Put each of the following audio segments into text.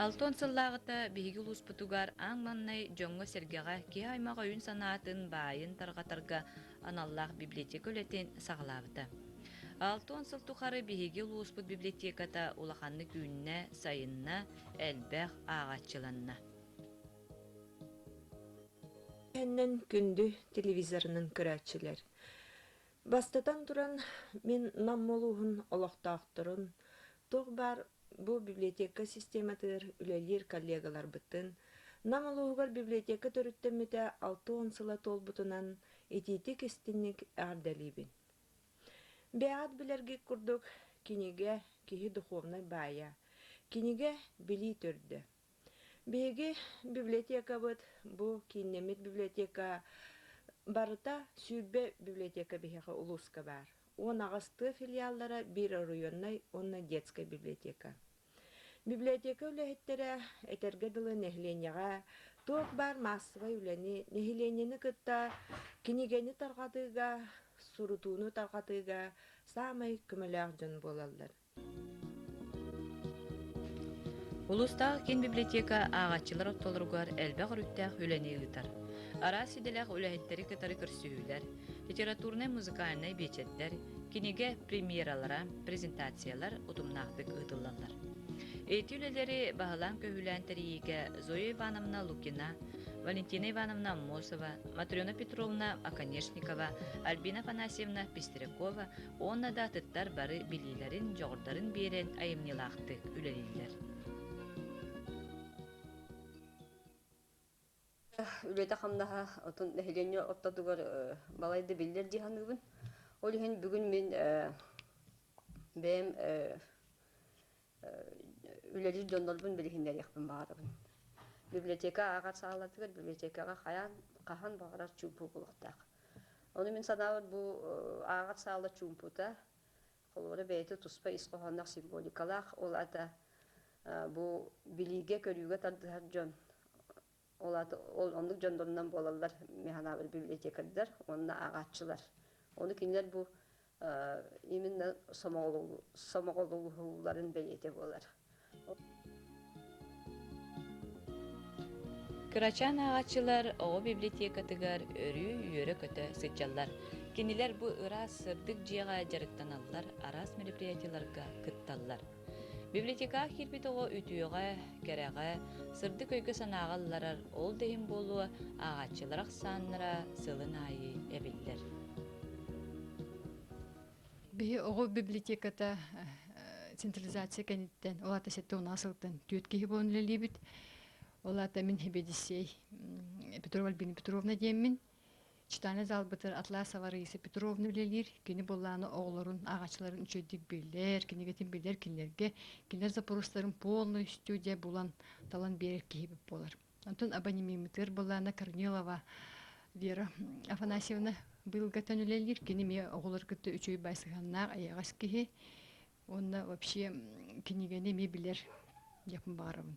Алтон сыллағыта биһиги луспутугар аң маннай жоңго сергеға ки аймаға үйін санаатын байын тарғатарға аналлах библиотека өлетен сағылабыта. Алтон сылтухары биһиги луспут библиотеката улаханны күүнне сайынна әлбәх ағатчыланна. Әннен күнді телевизорының көрәтчілер. Бастатан туран мен наммолуғын олақтақтырын. Тоқ бар bu biblioteka систематыр үлелер коллегалар быттын. Намолуғығар библиотека төріттеміте 6-10 сыла толбутынан ететі кестінник ардалибин. Бәғат білерге күрдік кинеге кихи духовнай бая. Кинеге били түрді. Беге библиотека бұд, bu кинемет библиотека барыта сүйбе библиотека беге улуска бар. Он ағасты филиаллара бір районнай, онна детская библиотека. Библиотека үләхеттері әтерге дылы нәхленеға, тоқ бар массывай үләні нәхленені күтті кинегені тарғатыға, сурутуыны тарғатыға самай күміләқ жын болалар. Улустағы кен библиотека ағатчылар оттолырғар әлбәқ үріттәқ үләне ұйтар. Ара сиделәқ үләхеттері кітары көрсүйілер, литературнай музыкальнай бечеттер, кинеге премьералара, презентациялар ұтымнақтық ұтылалар. Эти үлелері бағылан көхілән тәрейге Зоя Ивановна Лукина, Валентина Ивановна Мосова, Матрена Петровна Аконешникова, Альбина Панасьевна Пестерякова, онна да тыттар бары билилерин, жоғырдарын берен айымнилақтық үлелелер. Үлете қамдаға отын нәхелене оттадығыр балайды білдер дейханығын. Ол үйін бүгін мен бәйім үлелер жондолбын білігіндер еқпін бағарыбын. Библиотека ағат сағалатығыр, библиотекаға қахан бағарар чүмпу болғаттақ. Оны мен санауыр бұл ағат сағала чүмпута, қолуыры бәйті тұспа исқоғандақ символикалақ, ол ата бұл біліге көріуге тардығар жон. Ол ондық жондорынан болалар механабыр библиотекаддар, онына ағатчылар. Оны кинлер бұл именно самоғолуларын бәйете болар. Кырачан ағатчылар оғы библиотекатыгар өрі үйері көті сытчалар. Кенелер бұл ырас сырдық жиға жарықтаналар, арас мероприятияларға кытталар. Библиотека хирбитоғы үтүйіға, кәрәға, сырды көйгі санағаларар ол дейін болуы ағатчыларақ саныра сылын айы әбілдер. Бі оғы библиотеката централизация кәнеттен, олата сетті оны асылттан түйеткеге болын ләлейбіт. Олата мен хебедісей Петрова Альбина Петровна деймін. Читаны зал бітір Атласова Раиса Петровна білелер, кені болланы оғыларын, ағачыларын үшедік білер, кенегетін білер, кенлерге, кенлер запорустарын полный студия болан талан берер кейбіп болар. Антон абонемимитер болланы Корнилова Вера Афанасьевна бұлға тәнілелер, кені ме оғылар күтті үшөй байсығаннақ аяғас кейі, онына вообще кенегені ме білер япын бағарабын.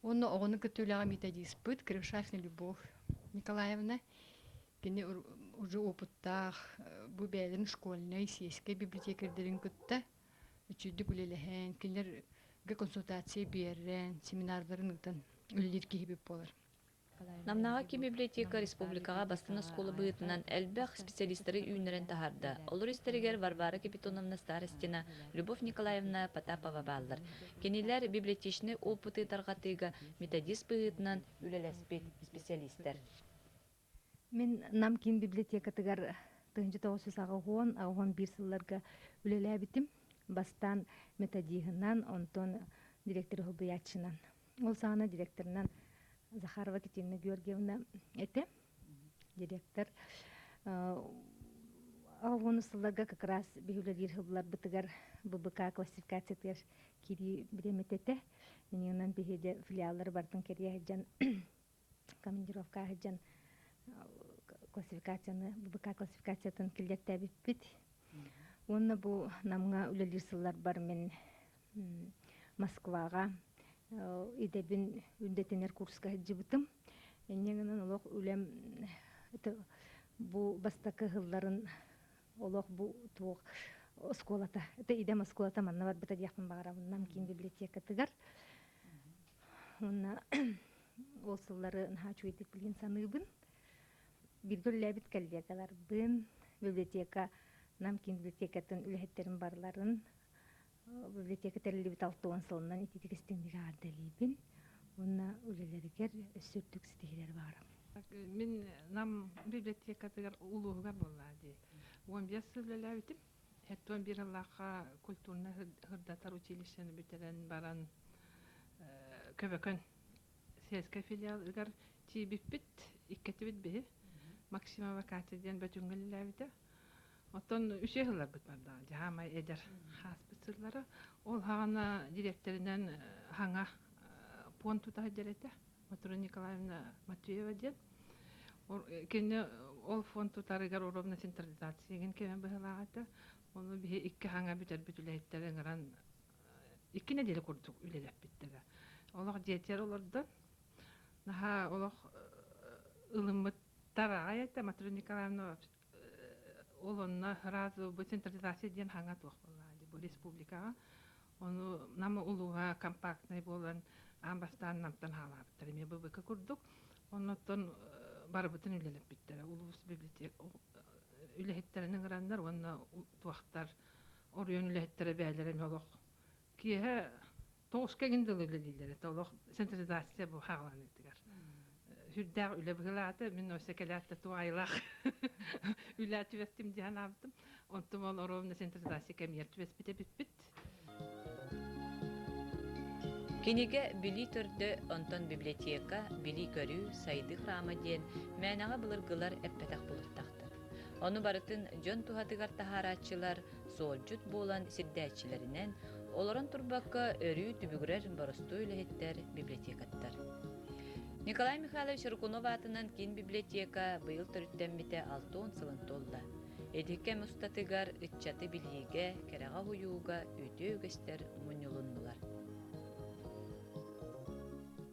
Онына оғыны күттіліға методист бұд, Крившафна Любовь Николаевна, кені уже опыттақ, бұл бәлерін школьный, сеске библиотекердерін күтті, үчүйді күлеліген, кенлерге консультация берен, семинарларын ұтын үлелер кейбіп болар. Намнаға ки библиотека республикаға бастына сколы бұйытынан әлбәқ специалистері үйінерін тахарды. Олар істерігер Варвара Капитоновна Старостина, Любовь Николаевна Потапова балдар. Кенелер библиотечны опыты тарғатыға методист бұйытынан үлелеспет специалистер. Мен намкин библиотекатыгар тыгынчы тоғысыз ағуан бір сылларға үлелі әбітім. Бастан методигынан, онтон директор Хубиятчынан. Ол сағына директорынан Захарова Катерина Георгиевна әті. Директор. Ағуан сылларға как раз бігілер хыллар бұтыгар ББК классификациятыр кири біремет әті. Менен бігеде филиаллар бардың керия әджан командировка әджан классификацияны, ББК классификациятын келдетті бит. Онна бұл намға үлелер сыллар бар мен Москваға идебін үндетенер курска жібітім. Енегінен олық үлем бұл бастақы ғылларын олық бұл туық осколата. Это идем осколата манна бар біта дияқпын бағарабын намкин библиотека тыгар. Онна ол сыллары наха чуйдык билген саныыбын. Биргөлләбит коллегаларбын, библиотека, намкин библиотекатын үлэхеттерин барларын, библиотека терилибит 6 сылынан ититигистиндиге ардалибин. Онна үлелеригер өссүртүк стихилер барам. Мен нам библиотекатыгар улуугар боллаади. 15 сыллалаа битим. Хеттон бир аллаха культурна хырдатар училищени битерен баран көбөкөн сельский филиалыгар тибиппит иккетибит бе. Максимова Катя-ден бөтүнгөллаа бите. Оттон үче хыллар бит барда. Жаамай эдер хаспыцылары ол хагана директоринен хаңа понтута дерете. Матура Николаевна Матвеева ден. Кене ол фонд тутарыгар уровна централизацияген кемен быһылагата. Оны бие икки хаңа битер бүтүләйттерен гран икки неделе курдук үлелеп биттеге. Олар жетер олардан. Наха олар ылымыттар аята Матура Николаевна олонна разу бу централизация хаңа туак боллады бу республикага. Оны намы улуга компактный болан амбастан намтан халаптар. Эме бу быка курдук. Оннотон барбытын үлелеп биттер. Улус библиотека үлехеттеринин грандар онна туактар орыйон үлехеттери бәлерен олох. Кие тоғыз кегинди үлелилер. Олох централизация бу хагланыктыгар. Хүрдәг үлебгелаты мен өсекеләтте туайлах. Үләт вестим диан аптым. Онтум ол оровна централизация кемер твес бит. Киниге били төрдө онтон библиотека, били көрүү, сайды храма ден мәнага былыргылар эппетак булуттактыр. Оны барытын жон тухатыгар тахарачылар, солжут болан сирдәчилеринен, олорон турбакка өрүү түбүгүрер боросту үлехеттер библиотекаттар. Николай Михайлович Рукунов атынан кин библиотека быйыл төрүттен бите 6 сылын толла. Эдикке мустатыгар ытчаты билиге, керага хуюга, өтө өгестер мунюлуннулар.